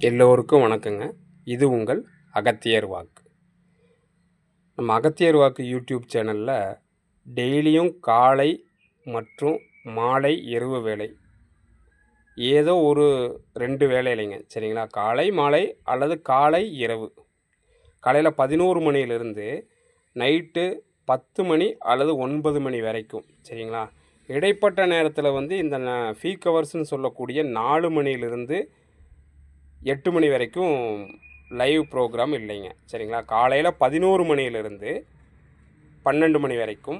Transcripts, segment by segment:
எல்லோருக்கும் வணக்கங்க. இது உங்கள் அகத்தியர் வாக்கு. நம்ம அகத்தியர் வாக்கு யூடியூப் சேனலில் டெய்லியும் காலை மற்றும் மாலை இரவு வேலை ஏதோ ஒரு 2 வேலை இல்லைங்க, சரிங்களா? காலை மாலை அல்லது காலை இரவு. காலையில் 11 மணியிலிருந்து நைட்டு 10 மணி அல்லது 9 மணி வரைக்கும், சரிங்களா? இடைப்பட்ட நேரத்தில் இந்த பீக் ஹவர்ஸ்ன்னு சொல்லக்கூடிய 4 மணியிலிருந்து 8 மணி வரைக்கும் லைவ் ப்ரோக்ராம் இல்லைங்க, சரிங்களா? காலையில் 11 மணியிலிருந்து 12 மணி வரைக்கும்.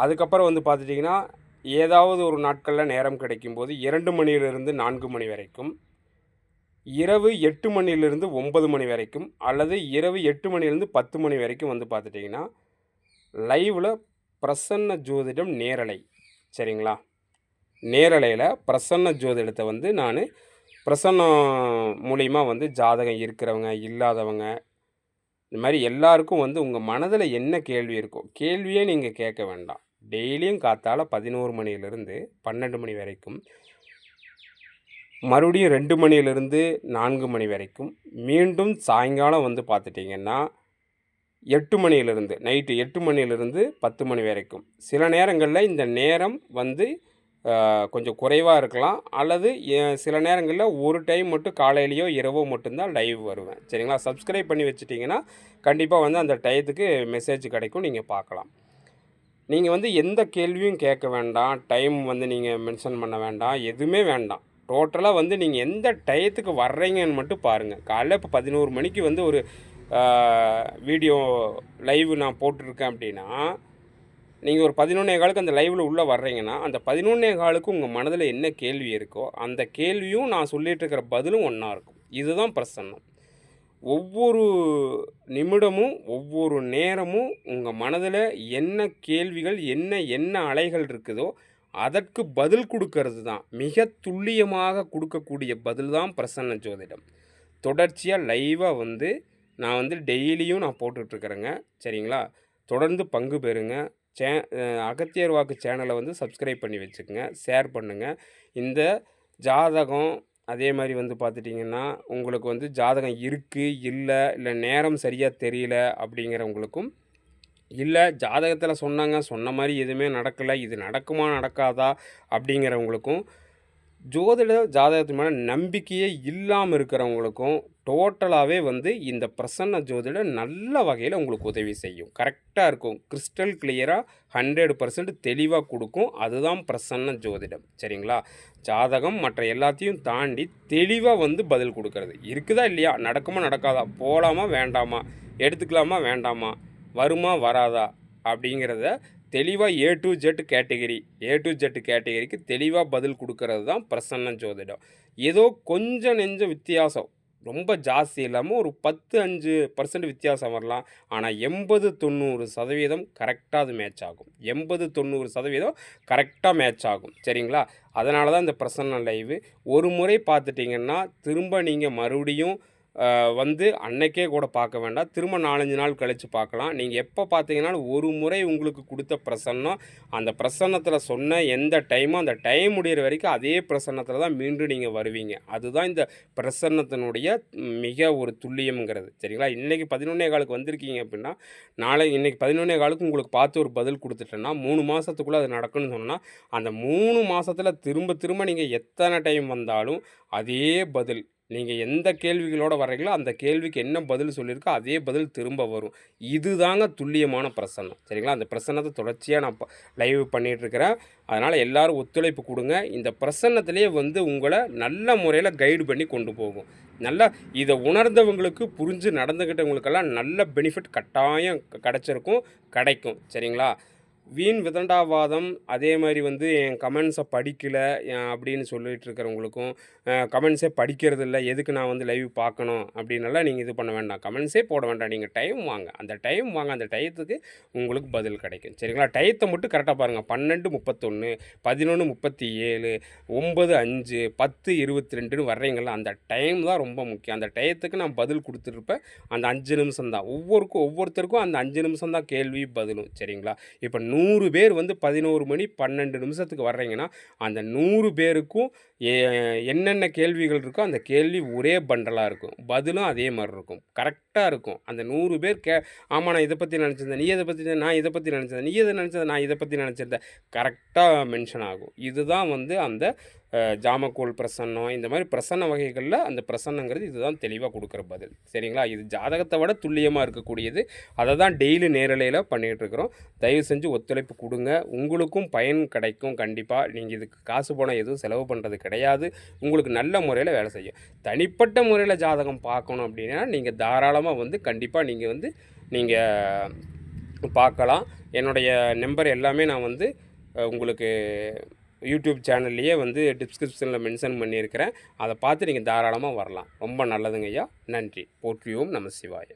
அதுக்கப்புறம் பார்த்துட்டிங்கன்னா ஏதாவது ஒரு நாட்களில் நேரம் கிடைக்கும்போது 2 மணியிலிருந்து 4 மணி வரைக்கும், இரவு 8 மணியிலிருந்து 9 மணி வரைக்கும், அல்லது இரவு 8 மணியிலிருந்து 10 மணி வரைக்கும் பார்த்துட்டிங்கன்னா லைவில் பிரசன்ன ஜோதிடம் நேரலை, சரிங்களா? நேரலையில் பிரசன்ன ஜோதிடத்தை நான் பிரசன்னம் மூலிமா ஜாதகம் இருக்கிறவங்க இல்லாதவங்க இந்த மாதிரி எல்லாருக்கும் உங்கள் மனதில் என்ன கேள்வி இருக்கோ கேள்வியே நீங்கள் கேட்க வேண்டாம். டெய்லியும் காத்தால 11 மணியிலிருந்து 12 மணி வரைக்கும், மறுபடியும் 2 மணியிலிருந்து 4 மணி வரைக்கும், மீண்டும் சாயங்காலம் பார்த்துட்டிங்கன்னா 8 மணியிலிருந்து நைட்டு 8 மணியிலிருந்து 10 மணி வரைக்கும். சில நேரங்களில் இந்த நேரம் கொஞ்சம் குறைவாக இருக்கலாம், அல்லது சில நேரங்களில் ஒரு டைம் மட்டும் காலையிலையோ இரவோ மட்டும்தான் லைவ் வருவேன், சரிங்களா? சப்ஸ்கிரைப் பண்ணி வச்சுட்டிங்கன்னா கண்டிப்பாக அந்த டயத்துக்கு மெசேஜ் கிடைக்கும், நீங்கள் பார்க்கலாம். நீங்கள் எந்த கேள்வியும் கேட்க வேண்டாம், டைம் நீங்கள் மென்ஷன் பண்ண வேண்டாம், எதுவுமே வேண்டாம். டோட்டலாக நீங்கள் எந்த டயத்துக்கு வர்றீங்கன்னு மட்டும் பாருங்கள். காலையில் இப்போ 11 மணிக்கு ஒரு வீடியோ லைவ் நான் போட்டிருக்கேன் அப்படின்னா, நீங்கள் ஒரு 11:15க்கு அந்த லைவில் உள்ளே வர்றீங்கன்னா, அந்த 11:15க்கு உங்கள் மனதில் என்ன கேள்வி இருக்கோ அந்த கேள்வியும் நான் சொல்லிகிட்ருக்கிற பதிலும் ஒன்றா இருக்கும். இதுதான் பிரசன்னம். ஒவ்வொரு நிமிடமும் ஒவ்வொரு நேரமும் உங்கள் மனதில் என்ன கேள்விகள் என்ன அலைகள் இருக்குதோ அதற்கு பதில் கொடுக்கறது தான், மிக துல்லியமாக கொடுக்கக்கூடிய பதில் தான் பிரசன்ன ஜோதிடம். தொடர்ச்சியாக லைவாக நான் டெய்லியும் நான் போட்டுட்ருக்குறேங்க, சரிங்களா? தொடர்ந்து பங்கு பெறுங்க. அகத்தியர் வாக்கு சேனலை சப்ஸ்கிரைப் பண்ணி வச்சுக்கோங்க, ஷேர் பண்ணுங்கள். இந்த ஜாதகம் அதே மாதிரி பார்த்துட்டிங்கன்னா உங்களுக்கு ஜாதகம் இருக்குது இல்லை நேரம் சரியாக தெரியல அப்படிங்கிறவங்களுக்கும், இல்லை ஜாதகத்தில் சொன்ன மாதிரி எதுவுமே நடக்கலை, இது நடக்குமா நடக்காதா அப்படிங்கிறவங்களுக்கும், ஜாதகத்து மேலே நம்பிக்கையே இல்லாமல் இருக்கிறவங்களுக்கும் டோட்டலாகவே இந்த பிரசன்ன ஜோதிடம் நல்ல வகையில் உங்களுக்கு உதவி செய்யும். கரெக்டாக இருக்கும், கிறிஸ்டல் கிளியராக 100% தெளிவாக கொடுக்கும். அதுதான் பிரசன்ன ஜோதிடம், சரிங்களா? ஜாதகம் மற்ற எல்லாத்தையும் தாண்டி தெளிவாக பதில் கொடுக்கறது. இருக்குதா இல்லையா, நடக்குமா நடக்காதா, போகலாமா வேண்டாமா, எடுத்துக்கலாமா வேண்டாமா, வருமா வராதா அப்படிங்கிறத தெளிவாக A to Z கேட்டகரிக்கு தெளிவாக பதில் கொடுக்கறது தான் பிரசன்ன ஜோதிடம். ஏதோ கொஞ்சம் நெஞ்ச வித்தியாசம், ரொம்ப ஜாஸ்தி இல்லாமல் ஒரு 10-5% வித்தியாசம் வரலாம். ஆனால் 80-90% கரெக்டாக அது மேட்ச் ஆகும். 80-90% கரெக்டாக மேட்ச் ஆகும், சரிங்களா? அதனால தான் இந்த பிரசன்ன லைவு ஒரு முறை பார்த்துட்டிங்கன்னா திரும்ப நீங்கள் மறுபடியும் அன்னைக்கே கூட பார்க்க வேண்டாம், திரும்ப 4-5 நாள் கழித்து பார்க்கலாம். நீங்கள் எப்போ பார்த்தீங்கன்னாலும் ஒரு முறை உங்களுக்கு கொடுத்த பிரசன்னம், அந்த பிரசன்னத்தில் சொன்ன எந்த டைமோ அந்த டைம் முடிகிற வரைக்கும் அதே பிரசன்னத்தில் தான் மீண்டும் நீங்கள் வருவீங்க. அதுதான் இந்த பிரசன்னத்தினுடைய மிக ஒரு துல்லியம்ங்கிறது, சரிங்களா? இன்றைக்கி 11:15க்கு வந்திருக்கீங்க அப்படின்னா, இன்றைக்கி 11:15க்கு உங்களுக்கு பார்த்து ஒரு பதில் கொடுத்துட்டேன்னா 3 மாதத்துக்குள்ளே அது நடக்குன்னு சொன்னால், அந்த 3 மாதத்தில் திரும்ப நீங்கள் எத்தனை டைம் வந்தாலும் அதே பதில், நீங்கள் எந்த கேள்விகளோடு வர்றீங்களோ அந்த கேள்விக்கு என்ன பதில் சொல்லியிருக்கோ அதே பதில் திரும்ப வரும். இதுதாங்க துல்லியமான பிரசன்னம், சரிங்களா? அந்த பிரசன்னத்தை தொடர்ச்சியாக நான் லைவ் பண்ணிகிட்ருக்கிறேன். அதனால் எல்லோரும் ஒத்துழைப்பு கொடுங்க. இந்த பிரசன்னத்திலே உங்களை நல்ல முறையில் கைடு பண்ணி கொண்டு போகும். நல்லா இதை உணர்ந்தவங்களுக்கு, புரிஞ்சு நடந்துக்கிட்டவங்களுக்கெல்லாம் நல்ல பெனிஃபிட் கட்டாயம் கிடைக்கும், சரிங்களா? வீண் விதண்டாவாதம், அதே மாதிரி என் கமெண்ட்ஸை படிக்கலை அப்படின்னு சொல்லிகிட்டு இருக்கிறவங்களுக்கும், கமெண்ட்ஸே படிக்கிறதில்ல, எதுக்கு நான் லைவ் பார்க்கணும் அப்படின்னலாம் நீங்கள் இது பண்ண வேண்டாம், கமெண்ட்ஸே போட வேண்டாம். நீங்கள் டைம் வாங்க, அந்த டயத்துக்கு உங்களுக்கு பதில் கிடைக்கும், சரிங்களா? டயத்தை மட்டும் கரெக்டாக பாருங்கள். 12:31, 11:37, 9:05, 10:22ன்னு வர்றீங்களா, அந்த டைம் தான் ரொம்ப முக்கியம். அந்த டயத்துக்கு நான் பதில் கொடுத்துருப்பேன். அந்த 5 நிமிஷம் தான் ஒவ்வொருத்தருக்கும் அந்த 5 நிமிஷம் தான் கேள்வி பதிலும், சரிங்களா? இப்போ 100 பேர் வந்து 11 மணி 12 நிமிஷத்துக்கு வர்றீங்கன்னா, அந்த 100 பேருக்கும் என்னென்ன கேள்விகள் இருக்கோ, அந்த கேள்வி ஒரே பண்டலா இருக்கும். பதிலும் அதே மாரி இருக்கும். கரெக்ட்டா இருக்கும். அந்த 100 பேர் ஆமா நான் இத பத்தி நெனச்சிருந்தேன். நீ எத பத்தி நான் இத பத்தி நெனச்சேன். நீ எத நெனச்சத நான் இத பத்தி நெனச்சிருந்தேன். கரெக்ட்டா மென்ஷன் ஆகும். இதுதான் வந்து அந்த ஜாமக்கோல் பிரசன்னம், இந்த மாரி பிரசன்ன வகைகள்ல அந்த பிரசன்னங்கிறது இதுதான் தெளிவா குடுக்குற பதில். சரிங்களா? இது ஜாதகத்த விட துல்லியமா இருக்கக்கூடியது. அத தான் டெய்லி நேரலையில பண்ணிட்டுருக்குறோம். தயவு செஞ்சு ஒத்துழைப்பு குடுங்க. உங்களுக்கும் பயன் கிடைக்கும் கண்டிப்பா. நீங்க இதுக்கு காசு பணம் எதுவும் செலவு பண்றது கிடையாது. உங்களுக்கு நல்ல முறையில வேலை செய்யும். தனிப்பட்ட முறையில ஜாதகம் பார்க்கணும் அப்டின்னா, நீங்க தாராளமா வந்து கண்டிப்பா நீங்க பார்க்கலாம். என்னுடைய நம்பர் எல்லாமே நான் வந்து உங்களுக்கு யூடியூப் சேனல்லேயே வந்து டிஸ்கிரிப்ஷனில் மென்ஷன் பண்ணியிருக்கிறேன். அதை பார்த்து நீங்கள் தாராளமாக வரலாம். ரொம்ப நல்லதுங்க ஐயா. நன்றி. போற்றியோம் நம சிவாய.